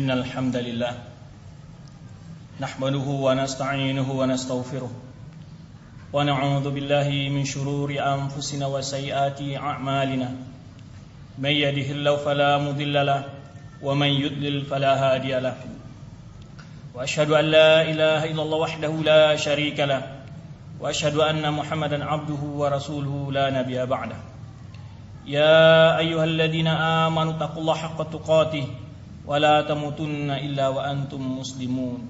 Innal hamdalillah nahmaduhu wa nasta'inuhu wa nastaghfiruh wa na'udzu billahi min shururi anfusina wa sayyiati a'malina may yahdihillahu fala mudilla lahu wa man yudlil fala hadiya lahu wa asyhadu an la ilaha illallah wahdahu la syarika lahu wa asyhadu anna Muhammadan abduhu wa rasuluhu la nabiyya ba'dah. Ya ayyuhalladzina amanu taqullaha haqqa tuqatih wa la tamutunna illa wa antum muslimun.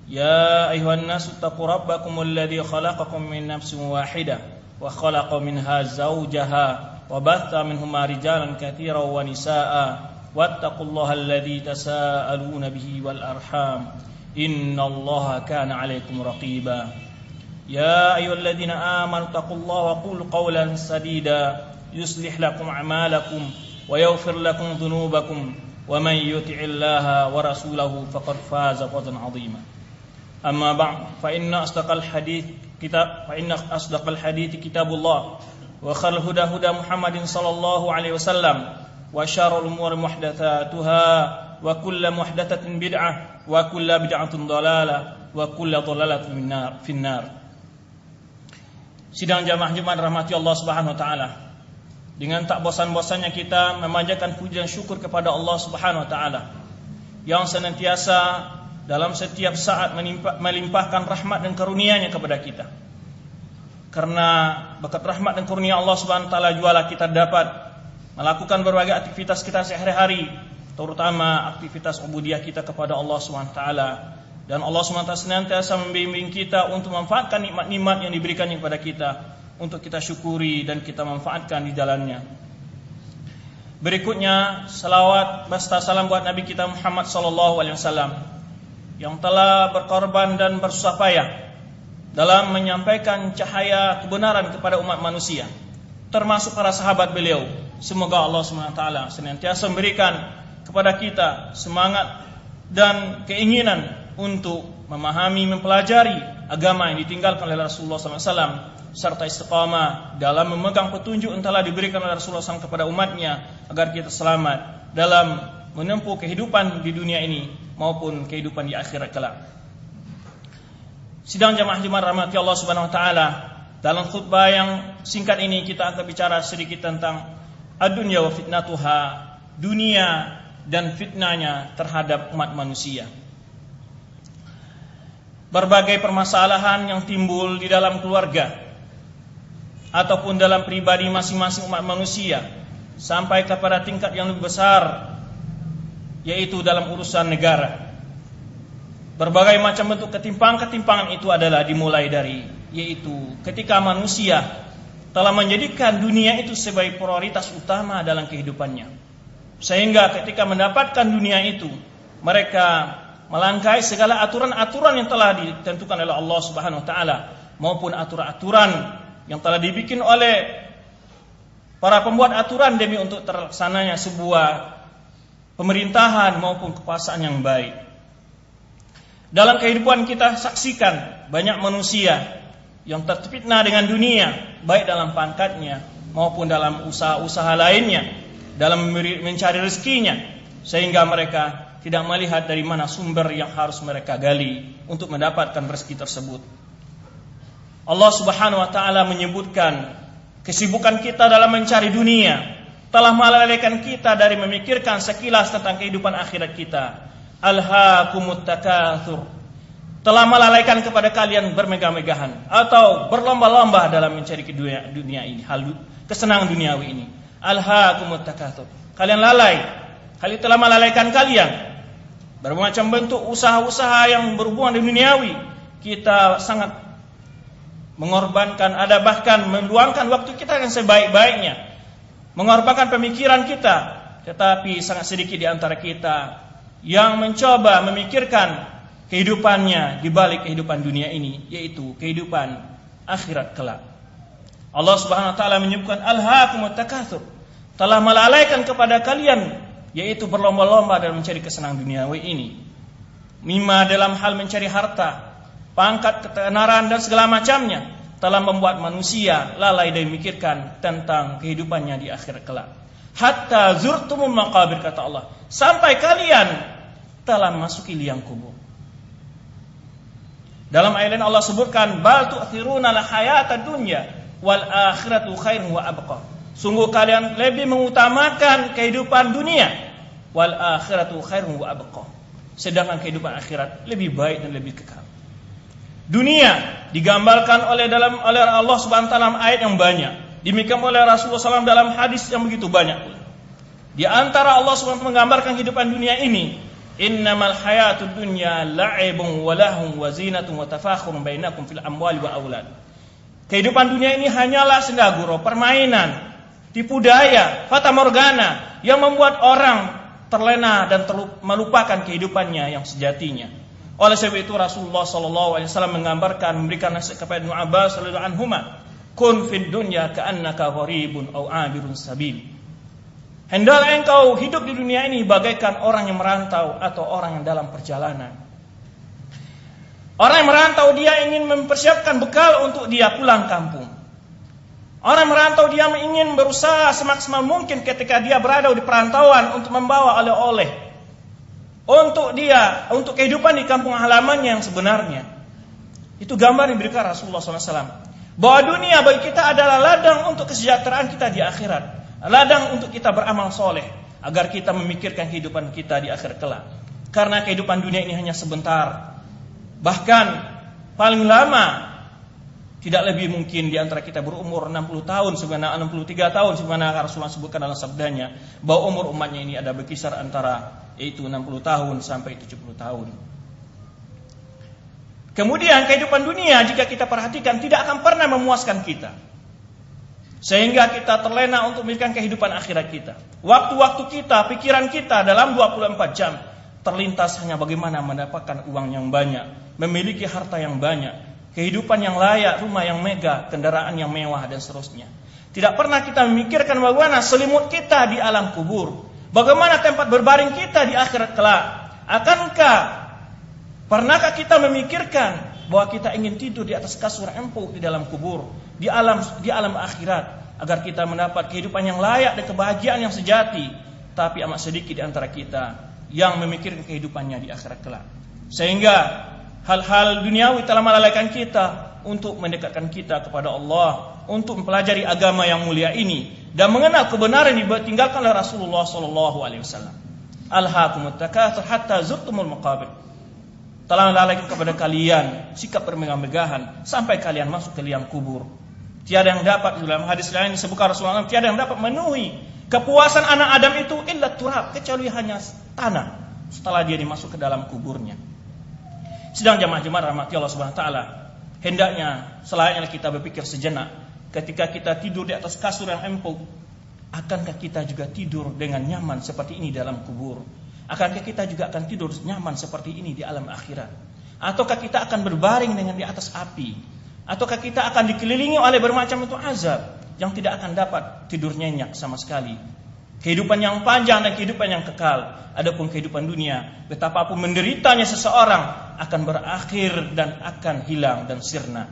Ya ayyuhan nasu taqu rabbakumul ladzi khalaqakum min nafsin wahidah wa khalaqa minha zawjaha wa batha minhuma rijalan katsiran wa nisaa'a wattaqullaha alladzi tasaaluna bihi wal arham innallaha kana 'alaikum raqiba. Ya ayyuhalladzina amanu taqullaha wa qulu qawlan sadida yuslih lakum a'malakum wa yaghfir lakum dhunubakum wa man yuti'illaha wa rasulahu faqad faza fawzan 'azima. Amma ba'd fa inna asdaqal hadits kitabullah wa khairal huda Muhammadin sallallahu alaihi wasallam wa syarrul umuri muhdatsatuha wa kullu muhdatsatin bid'ah wa kullu bid'atin dhalalah wa kullu dhalalatin finnar. Sidang jamaah Jumat rahmati Allah Subhanahu wa taala. Dengan tak bosan-bosannya kita memanjatkan puji dan syukur kepada Allah Subhanahu wa taala yang senantiasa dalam setiap saat melimpahkan rahmat dan karunia-Nya kepada kita. Karena berkat rahmat dan karunia Allah Subhanahu wa taala jualah kita dapat melakukan berbagai aktivitas kita sehari-hari, terutama aktivitas ubudiyah kita kepada Allah Subhanahu wa taala. Dan Allah Subhanahu wa taala senantiasa membimbing kita untuk memanfaatkan nikmat-nikmat yang diberikannya kepada kita, untuk kita syukuri dan kita manfaatkan di jalannya. Berikutnya salawat beserta salam buat Nabi kita Muhammad sallallahu alaihi wasallam yang telah berkorban dan bersusah payah dalam menyampaikan cahaya kebenaran kepada umat manusia, termasuk para sahabat beliau. Semoga Allah Subhanahu wa taala senantiasa memberikan kepada kita semangat dan keinginan untuk memahami, mempelajari agama yang ditinggalkan oleh Rasulullah sallallahu alaihi wasallam, serta istiqamah dalam memegang petunjuk yang telah diberikan oleh Rasulullah SAW kepada umatnya, agar kita selamat dalam menempuh kehidupan di dunia ini maupun kehidupan di akhirat kelak. Sidang jamaah Jumat rahmati Allah Subhanahu wa taala, dalam khutbah yang singkat ini kita akan bicara sedikit tentang ad-dunya wa fitnatuha, dunia dan fitnahnya terhadap umat manusia. Berbagai permasalahan yang timbul di dalam keluarga ataupun dalam pribadi masing-masing umat manusia sampai kepada tingkat yang lebih besar, yaitu dalam urusan negara. Berbagai macam bentuk ketimpangan itu adalah dimulai dari, yaitu ketika manusia telah menjadikan dunia itu sebagai prioritas utama dalam kehidupannya, sehingga ketika mendapatkan dunia itu mereka melangkahi segala aturan-aturan yang telah ditentukan oleh Allah Subhanahu wa taala maupun aturan-aturan yang telah dibikin oleh para pembuat aturan demi untuk terlaksananya sebuah pemerintahan maupun kekuasaan yang baik. Dalam kehidupan kita saksikan banyak manusia yang terfitnah dengan dunia, baik dalam pangkatnya maupun dalam usaha-usaha lainnya, dalam mencari rezekinya, sehingga mereka tidak melihat dari mana sumber yang harus mereka gali untuk mendapatkan rezeki tersebut. Allah Subhanahu wa taala menyebutkan kesibukan kita dalam mencari dunia telah melalaikan kita dari memikirkan sekilas tentang kehidupan akhirat kita. Alhaakumut takatsur, telah melalaikan kepada kalian bermegah-megahan atau berlomba-lomba dalam mencari dunia ini, hal kesenangan duniawi ini. Alhaakumut takatsur, kalian lalai, hal itu telah melalaikan kalian. Bermacam bentuk usaha-usaha yang berhubungan dengan duniawi kita sangat mengorbankan, ada bahkan meluangkan waktu kita yang sebaik-baiknya, mengorbankan pemikiran kita, tetapi sangat sedikit di antara kita yang mencoba memikirkan kehidupannya di balik kehidupan dunia ini, yaitu kehidupan akhirat kelak. Allah Subhanahu wa taala menyebutkan alhaakumut takatsur, telah melalaikan kepada kalian, yaitu berlomba-lomba dalam mencari kesenangan duniawi ini. Mimma dalam hal mencari harta, pangkat, ketenaran dan segala macamnya telah membuat manusia lalai dan memikirkan tentang kehidupannya di akhirat kelak. Hatta zurtumul maqabir, kata Allah, sampai kalian telah memasuki liang kubur. Dalam ayat lain Allah sebutkan, bal tu'thiruna al-hayata dunya wal akhiratu khairun wa abqa. Sungguh kalian lebih mengutamakan kehidupan dunia, wal akhiratu khairun wa abqa. Sedangkan kehidupan akhirat lebih baik dan lebih kekal. Dunia digambarkan oleh Allah Subhanahu wa taala dalam ayat yang banyak. Demikian oleh Rasulullah SAW dalam hadis yang begitu banyak. Di antara Allah Subhanahu wa taala menggambarkan kehidupan dunia ini, innamal hayatud dunya la'ibun wa lahum wa zinatun wa tafakhurun bainakum fil amwali wa aulad. Kehidupan dunia ini hanyalah senda gurau, permainan, tipu daya, fata morgana yang membuat orang terlena dan melupakan kehidupannya yang sejatinya. Oleh sebab itu Rasulullah SAW menggambarkan, memberikan nasihat kepada Ibnu Abbas radhiyallahu anhuma, kun fid dunya ka'annaka gharibun aw 'abirun sabil. Hendaklah engkau hidup di dunia ini bagaikan orang yang merantau atau orang yang dalam perjalanan. Orang yang merantau dia ingin mempersiapkan bekal untuk dia pulang kampung. Orang yang merantau dia ingin berusaha semaksimal mungkin ketika dia berada di perantauan untuk membawa oleh-oleh untuk kehidupan di kampung halamannya yang sebenarnya. Itu gambar yang diberikan Rasulullah SAW. Bahwa dunia bagi kita adalah ladang untuk kesejahteraan kita di akhirat. Ladang untuk kita beramal soleh agar kita memikirkan kehidupan kita di akhir kelak. Karena kehidupan dunia ini hanya sebentar. Bahkan paling lama tidak lebih mungkin di antara kita berumur 60 tahun sebagaimana 63 tahun sebagaimana Rasulullah sebutkan dalam sabdanya, bahwa umur umatnya ini ada berkisar antara yaitu 60 tahun sampai 70 tahun. Kemudian kehidupan dunia jika kita perhatikan tidak akan pernah memuaskan kita, sehingga kita terlena untuk memikirkan kehidupan akhirat kita. Waktu-waktu kita, pikiran kita dalam 24 jam terlintas hanya bagaimana mendapatkan uang yang banyak, memiliki harta yang banyak, kehidupan yang layak, rumah yang megah, kendaraan yang mewah dan seterusnya. Tidak pernah kita memikirkan bagaimana selimut kita di alam kubur, bagaimana tempat berbaring kita di akhirat kelak. Pernahkah kita memikirkan bahwa kita ingin tidur di atas kasur empuk di dalam kubur, di alam akhirat, agar kita mendapat kehidupan yang layak dan kebahagiaan yang sejati? Tapi amat sedikit di antara kita yang memikirkan kehidupannya di akhirat kelak. Sehingga hal-hal duniawi telah melalaikan kita untuk mendekatkan kita kepada Allah, untuk mempelajari agama yang mulia ini dan mengenal kebenaran yang ditinggalkan oleh Rasulullah SAW. Alhaakumut takatsur hatta zurtumul maqabir. Telah melalaikan kepada kalian sikap bermegah-megahan sampai kalian masuk ke liang kubur. Tiada yang dapat, dalam hadis lain disebutkan Rasulullah SAW, tiada yang dapat memenuhi kepuasan anak Adam itu illa turab, kecuali hanya tanah setelah dia dimasuk ke dalam kuburnya. Sedang jemaah-jemaah rahmati Allah Subhanahu wa taala, hendaknya selayaknya kita berpikir sejenak ketika kita tidur di atas kasur yang empuk, akankah kita juga tidur dengan nyaman seperti ini dalam kubur? Akankah kita juga akan tidur nyaman seperti ini di alam akhirat? Ataukah kita akan berbaring dengan di atas api? Ataukah kita akan dikelilingi oleh bermacam itu azab yang tidak akan dapat tidur nyenyak sama sekali? Kehidupan yang panjang dan kehidupan yang kekal. Adapun kehidupan dunia, betapapun menderitanya seseorang, akan berakhir dan akan hilang dan sirna.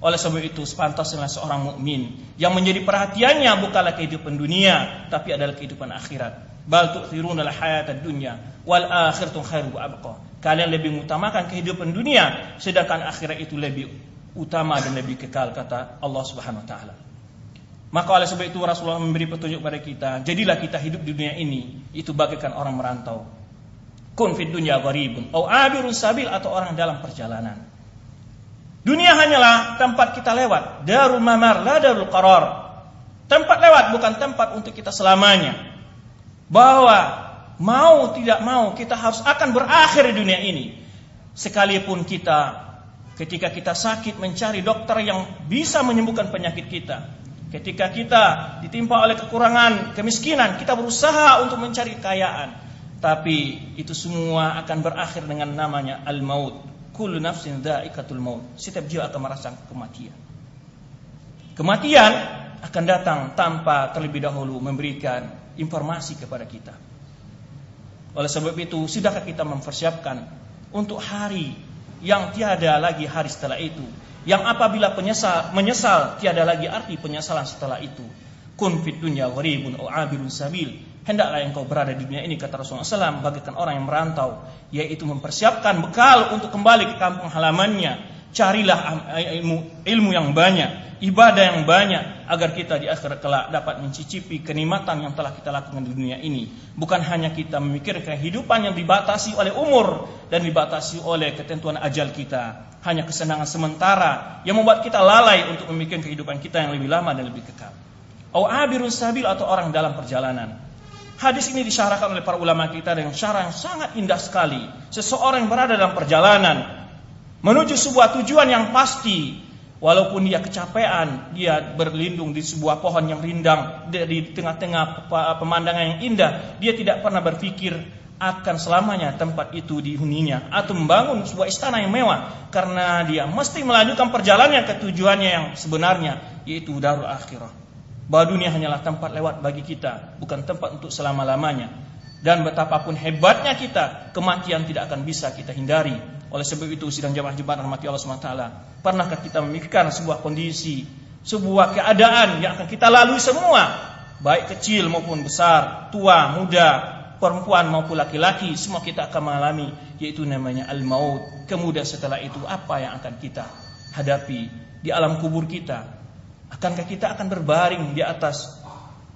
Oleh sebab itu sepantasnya seorang mukmin yang menjadi perhatiannya bukanlah kehidupan dunia, tapi adalah kehidupan akhirat. Bal tu'thiruna al-hayatad dunya wal akhiratu khairu wa abqa. Kalian lebih mengutamakan kehidupan dunia, sedangkan akhirat itu lebih utama dan lebih kekal, kata Allah Subhanahu wa taala. Maka oleh sebab itu Rasulullah memberi petunjuk pada kita, jadilah kita hidup di dunia ini itu bagaikan orang merantau. Kun fid dunya gharibun aw abirun sabil, atau orang dalam perjalanan. Dunia hanyalah tempat kita lewat, darul mamar la darul qarar. Tempat lewat bukan tempat untuk kita selamanya. Bahwa mau tidak mau kita harus akan berakhir di dunia ini. Sekalipun kita ketika kita sakit mencari dokter yang bisa menyembuhkan penyakit kita. Ketika kita ditimpa oleh kekurangan, kemiskinan, kita berusaha untuk mencari kekayaan. Tapi itu semua akan berakhir dengan namanya al-maut. Kullu nafsin dha'iqatul maut. Setiap jiwa akan merasakan kematian. Kematian akan datang tanpa terlebih dahulu memberikan informasi kepada kita. Oleh sebab itu, sudahkah kita mempersiapkan untuk hari yang tiada lagi hari setelah itu, yang apabila menyesal tiada lagi arti penyesalan setelah itu. Kun fid dunya gharibun aw abirun sabil. hendaklah engkau berada di dunia ini, kata Rasulullah SAW, bagaikan orang yang merantau, yaitu mempersiapkan bekal untuk kembali ke kampung halamannya. Carilah ilmu yang banyak, ibadah yang banyak, agar kita di akhirat kelak dapat mencicipi kenikmatan yang telah kita lakukan di dunia ini. Bukan hanya kita memikirkan kehidupan yang dibatasi oleh umur dan dibatasi oleh ketentuan ajal kita, hanya kesenangan sementara yang membuat kita lalai untuk memikirkan kehidupan kita yang lebih lama dan lebih kekal. Au abirun sabil, atau orang dalam perjalanan. Hadis ini disyarahkan oleh para ulama kita dengan syarah yang sangat indah sekali. Seseorang yang berada dalam perjalanan menuju sebuah tujuan yang pasti, walaupun dia kecapean, dia berlindung di sebuah pohon yang rindang di tengah-tengah pemandangan yang indah, dia tidak pernah berpikir akan selamanya tempat itu dihuninya atau membangun sebuah istana yang mewah, karena dia mesti melanjutkan perjalanan ke tujuannya yang sebenarnya, yaitu darul akhirah. Bahwa dunia hanyalah tempat lewat bagi kita, bukan tempat untuk selama-lamanya. Dan betapapun hebatnya kita, kematian tidak akan bisa kita hindari. Oleh sebab itu, sidang jamaah Jumat rahmati Allah SWT, pernahkah kita memikirkan sebuah kondisi, sebuah keadaan yang akan kita lalui semua, baik kecil maupun besar, tua, muda, perempuan maupun laki-laki, semua kita akan mengalami, yaitu namanya al-maut. Kemudian setelah itu, apa yang akan kita hadapi di alam kubur kita? Akankah kita akan berbaring di atas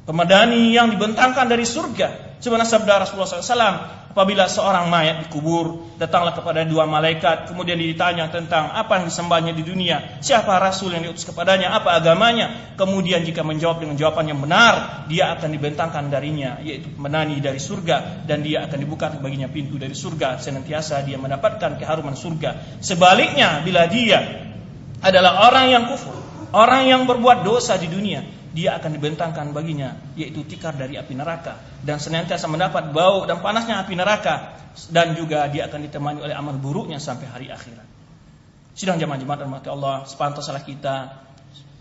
pemadani yang dibentangkan dari surga? Sebenarnya sabda Rasulullah SAW, apabila seorang mayat dikubur, datanglah kepada dua malaikat, kemudian ditanya tentang apa yang disembahnya di dunia, siapa Rasul yang diutus kepadanya, apa agamanya. Kemudian jika menjawab dengan jawaban yang benar, dia akan dibentangkan darinya, yaitu pemadani dari surga, dan dia akan dibuka baginya pintu dari surga, senantiasa dia mendapatkan keharuman surga. Sebaliknya, bila dia adalah orang yang kufur, orang yang berbuat dosa di dunia, dia akan dibentangkan baginya, yaitu tikar dari api neraka, dan senantiasa mendapat bau dan panasnya api neraka, dan juga dia akan ditemani oleh amal buruknya sampai hari akhirat. Sidang jamaah rahmati Allah, sepantasnya kita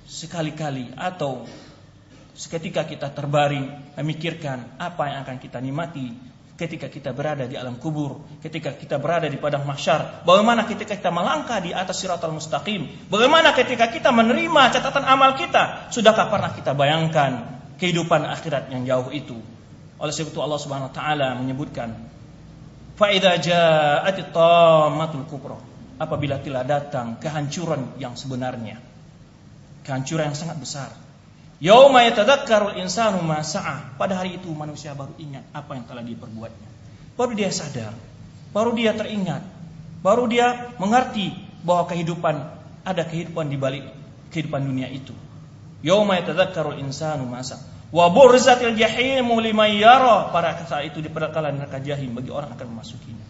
sekali-kali atau seketika kita terbaring memikirkan apa yang akan kita nikmati ketika kita berada di alam kubur, ketika kita berada di padang mahsyar, bagaimana ketika kita melangkah di atas siratal mustaqim, bagaimana ketika kita menerima catatan amal kita. Sudahkah pernah kita bayangkan kehidupan akhirat yang jauh itu? Oleh sebab itu Allah Subhanahu wa taala menyebutkan, fa idza ja'atit tammatul kubra, apabila telah datang kehancuran yang sebenarnya, kehancuran yang sangat besar. Yauma yatadzakkarul insanu ma sa'a, pada hari itu manusia baru ingat apa yang telah diperbuatnya. Baru dia sadar, baru dia teringat, baru dia mengerti bahwa ada kehidupan di balik kehidupan dunia itu. Yauma yatadzakkarul insanu ma sa'a wa burzatil jahimu liman yara, pada saat itu diperkenalkan neraka jahim bagi orang yang akan memasukinya.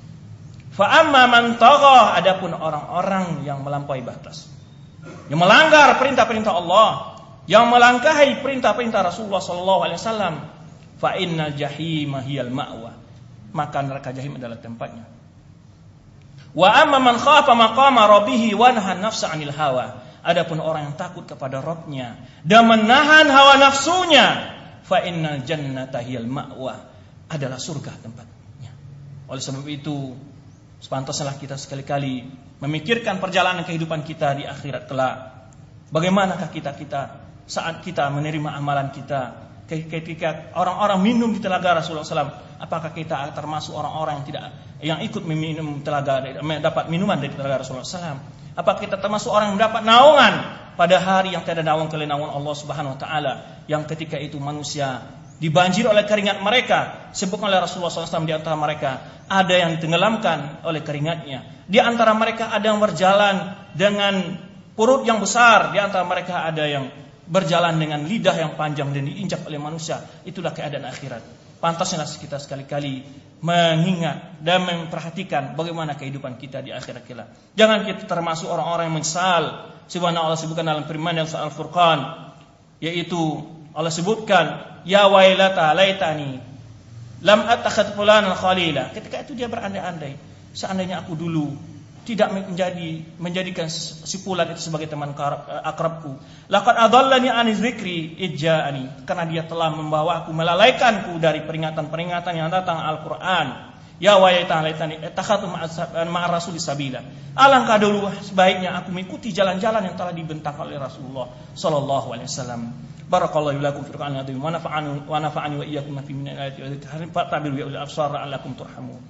Fa amma man tagha, adapun orang-orang yang melampaui batas, yang melanggar perintah-perintah Allah, yang melangkahi perintah-perintah Rasulullah SAW, fa innal jahima hiyal ma'wa, maka neraka jahim adalah tempatnya. Wa amma man khafa maqama rabbih wa nahan nafsa 'anil hawa, adapun orang yang takut kepada Rabbnya dan menahan hawa nafsunya, fa innal jannata hiyal ma'wa, adalah surga tempatnya. Oleh sebab itu, sepantasnya kita sekali-kali memikirkan perjalanan kehidupan kita di akhirat kelak. Bagaimanakah kita saat kita menerima amalan kita, ketika orang-orang minum di telaga Rasulullah SAW, apakah kita termasuk orang-orang yang ikut meminum telaga, mendapat minuman dari telaga Rasulullah SAW? Apakah kita termasuk orang yang mendapat naungan pada hari yang tiada naungan kecuali naungan Allah Subhanahu Wa Taala, yang ketika itu manusia dibanjir oleh keringat mereka? Sebutkan oleh Rasulullah SAW, di antara mereka ada yang ditenggelamkan oleh keringatnya, di antara mereka ada yang berjalan dengan perut yang besar, di antara mereka ada yang berjalan dengan lidah yang panjang dan diinjak oleh manusia. Itulah keadaan akhirat. Pantasnya kita sekali-kali mengingat dan memperhatikan bagaimana kehidupan kita di akhirat kelak. Jangan kita termasuk orang-orang yang menyesal. Sebagaimana Allah sebutkan dalam firman yang surah Al-Furqan, yaitu Allah sebutkan, ya wailata laitani lam attakhidh fulanan khalila. Ketika itu dia berandai-andai, seandainya aku dulu tidak menjadikan si fulan itu sebagai teman akrabku. Laqad adallani an dzikri ijja'ani, karena dia telah membawa aku, melalaikanku dari peringatan-peringatan yang datang Al-Qur'an. Ya wailani takhatu ma'a rasul sabila. Alangkah dulu sebaiknya aku mengikuti jalan-jalan yang telah dibentangkan oleh Rasulullah sallallahu alaihi wasallam. Barakallahu lakum fil Qur'anil azim wa nafa'ani wa iyyakum fi min ayati wa dzikri fa'tabiru ya ulil absar la'allakum turhamun.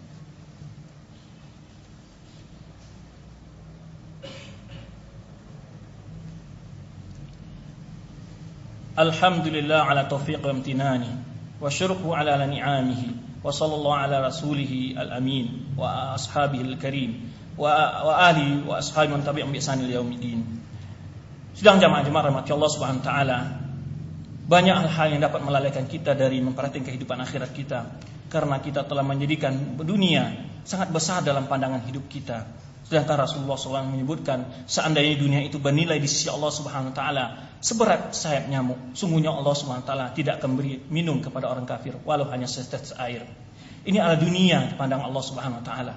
Alhamdulillah ala taufiq wa imtinani wa syukru ala ni'amihi wa sallallahu ala rasulih al-amin wa ashabihi al-karim wa ahli wa ashabi man tabi'ahum bi ihsan ila yaumiddin. Sidang jamaah-jamaah rahmati Allah Subhanahu wa taala, banyak hal-hal yang dapat melalaikan kita dari memperhatikan kehidupan akhirat kita, karena kita telah menjadikan dunia sangat besar dalam pandangan hidup kita. Sedangkan Rasulullah SAW menyebutkan, seandainya dunia itu bernilai di sisi Allah Subhanahu wa taala seberat sayap nyamuk, sungguhnya Allah Subhanahu wa taala tidak akan beri minum kepada orang kafir walau hanya setetes air. Ini adalah dunia di pandang Allah Subhanahu wa taala.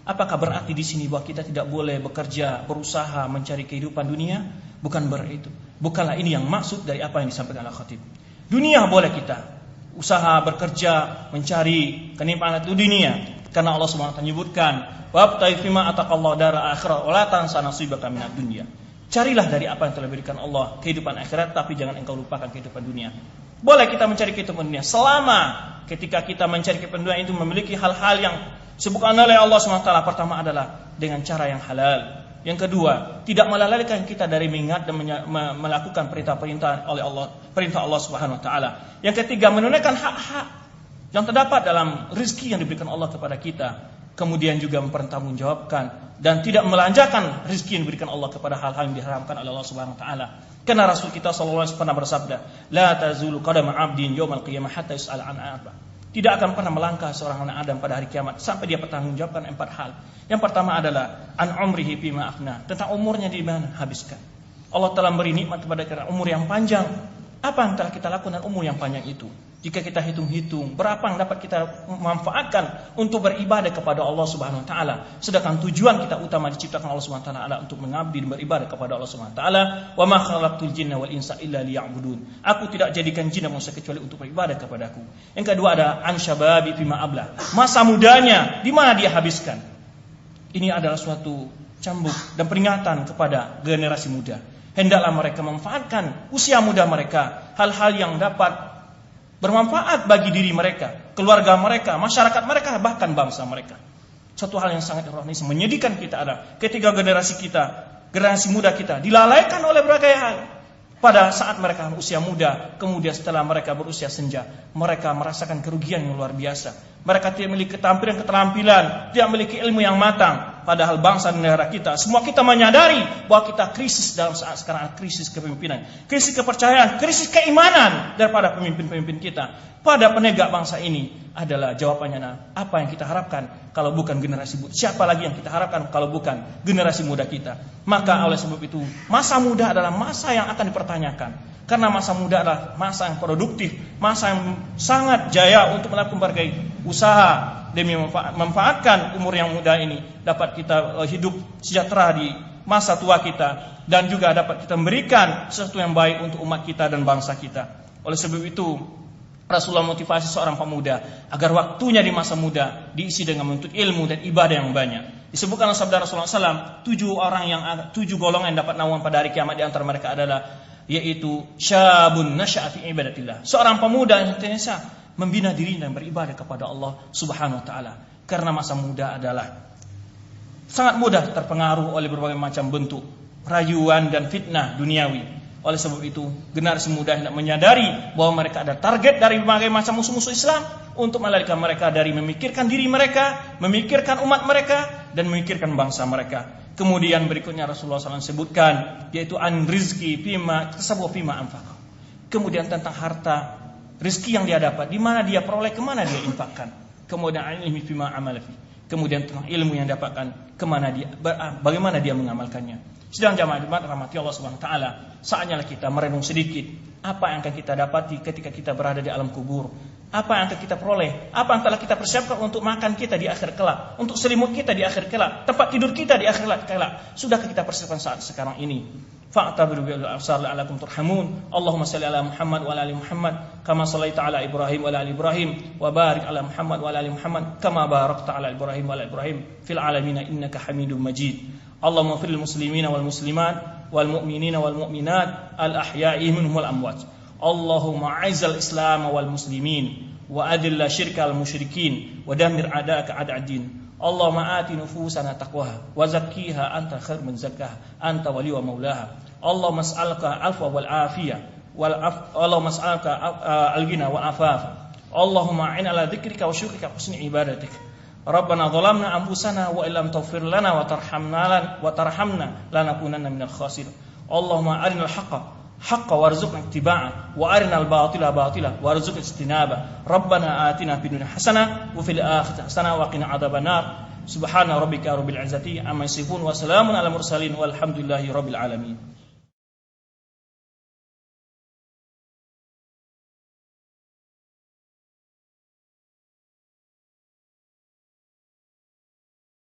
Apakah berarti di sini bahwa kita tidak boleh bekerja, berusaha mencari kehidupan dunia? Bukan berarti itu. Bukanlah ini yang maksud dari apa yang disampaikan Al-Khatib. Dunia boleh kita usaha, bekerja, mencari kenikmatan itu dunia, karena Allah Subhanahu wa taala menyebutkan, wabtaghi fima ataqallahu daral akhirah wa la tansa nasibaka minad dunya. Carilah dari apa yang telah diberikan Allah kehidupan akhirat, tapi jangan engkau lupakan kehidupan dunia. Boleh kita mencari kehidupan dunia selama ketika kita mencari kehidupan dunia itu memiliki hal-hal yang disebutkan oleh Allah SWT. Pertama adalah dengan cara yang halal. Yang kedua, tidak melalaikan kita dari mengingat dan melakukan perintah-perintah oleh Allah, perintah Allah Subhanahu wa taala. Yang ketiga, menunaikan hak-hak yang terdapat dalam rezeki yang diberikan Allah kepada kita. Kemudian juga mempertanggungjawabkan dan tidak melanjakan rezeki yang diberikan Allah kepada hal-hal yang diharamkan oleh Allah Subhanahu wa taala. Karena Rasul kita sallallahu alaihi wasallam pernah bersabda, "La tazulu qadama 'abdin yaumal qiyamah hatta yus'ala an arba." Tidak akan pernah melangkah seorang anak Adam pada hari kiamat sampai dia bertanggungjawabkan 4 hal. Yang pertama adalah an umrihi fima afna, tentang umurnya di mana habiskan. Allah telah beri nikmat kepada kita umur yang panjang. Apa yang telah kita lakukan dengan umur yang panjang itu? Jika kita hitung-hitung, berapa yang dapat kita manfaatkan untuk beribadah kepada Allah Subhanahu wa taala. Sedangkan tujuan kita utama diciptakan Allah Subhanahu wa taala adalah untuk mengabdi dan beribadah kepada Allah Subhanahu wa taala. Wa ma khalaqtul jinna wal insa illa liya'budun. Aku tidak jadikan jin dan manusia kecuali untuk beribadah kepadaku. Yang kedua ada an syababi fima abla. Masa mudanya di mana dia habiskan. Ini adalah suatu cambuk dan peringatan kepada generasi muda. Hendaklah mereka memanfaatkan usia muda mereka hal-hal yang dapat bermanfaat bagi diri mereka, keluarga mereka, masyarakat mereka, bahkan bangsa mereka. Satu hal yang sangat ironis menyedihkan kita ada ketika generasi kita, generasi muda kita dilalaikan oleh berbagai hal. Pada saat mereka usia muda, kemudian setelah mereka berusia senja, mereka merasakan kerugian yang luar biasa. Mereka tidak memiliki keterampilan, tidak memiliki ilmu yang matang. Padahal bangsa dan negara kita, semua kita menyadari bahwa kita krisis dalam saat sekarang, krisis kepemimpinan, krisis kepercayaan, krisis keimanan daripada pemimpin-pemimpin kita. Pada penegak bangsa ini adalah jawabannya apa yang kita harapkan kalau bukan generasi muda. Siapa lagi yang kita harapkan kalau bukan generasi muda kita? Maka oleh sebab itu, masa muda adalah masa yang akan dipertanyakan. Karena masa muda adalah masa yang produktif, masa yang sangat jaya untuk melakukan berbagai usaha demi memanfaatkan umur yang muda ini dapat kita hidup sejahtera di masa tua kita dan juga dapat kita memberikan sesuatu yang baik untuk umat kita dan bangsa kita. Oleh sebab itu, Rasulullah motivasi seorang pemuda agar waktunya di masa muda diisi dengan menuntut ilmu dan ibadah yang banyak. Disebutkan oleh sabda Rasulullah SAW, 7 golongan yang dapat naungan pada hari kiamat, di antara mereka adalah yaitu syabun nasya'a fi ibadatillah, seorang pemuda yang senantiasa membina diri dan beribadah kepada Allah Subhanahu wa taala. Karena masa muda adalah sangat mudah terpengaruh oleh berbagai macam bentuk rayuan dan fitnah duniawi. Oleh sebab itu, generasi muda hendak menyadari bahwa mereka ada target dari berbagai macam musuh-musuh Islam untuk melarikan mereka dari memikirkan diri mereka, memikirkan umat mereka, dan memikirkan bangsa mereka. Kemudian berikutnya Rasulullah SAW sebutkan, yaitu an rizki fima tasabu fima anfaqah. Kemudian tentang harta, rizki yang dia dapat, di mana dia peroleh, kemana dia infakkan. Kemudian ilmi fima amal fi. Kemudian tentang ilmu yang dapatkan, bagaimana dia mengamalkannya. Sedang jamaah rahmati Allah Subhanahu wa taala, saatnya kita merenung sedikit apa yang akan kita dapati ketika kita berada di alam kubur. Apa yang akan kita peroleh, apa yang telah kita persiapkan untuk makan kita di akhir kelak, untuk selimut kita di akhir kelak, tempat tidur kita di akhir kelak. Sudahkah kita persiapkan saat sekarang ini? Fa'tabiru bil absar la'allakum turhamun. Allahumma shalli ala Muhammad wa ala ali Muhammad kama shallaita ala Ibrahim wa ala ali Ibrahim wa barik ala Muhammad wa ala ali Muhammad kama barakta ala Ibrahim wa ala Ibrahim fil alamin innaka Hamidum Majid. Allahumma fil muslimina wal muslimat wal mu'minina wal mu'minat al ahya'i minhum wal amwat. Allahumma a'izzal Islam wal muslimin wa adilla syirkal musyrikin wa dammir a'da'aka a'da'ad-din. Allahumma ati nufusana taqwaha wa zakkiha anta khair man zakkaha anta wali wa maulaha. Allahumma as'aluka al-afwa wal afiyah Allahumma as'aluka al-ghina wal afafa. Allahumma a'in ala dzikrika wa syukrika husni ibadatik. Rabbana zalamna anfusana wa illam taghfir lana wa tarhamna lanakunanna minal khasirin. Allahumma arinal haqqa warzuqna ittiba'ah wa arinal batila warzuqna ijtinabah. Rabbana atina fid dunya hasanah wa fil akhirati hasanah wa qina adzabannar. Subhana rabbika rabbil izzati amma yasifun wa salamun alal mursalin walhamdulillahi rabbil alamin.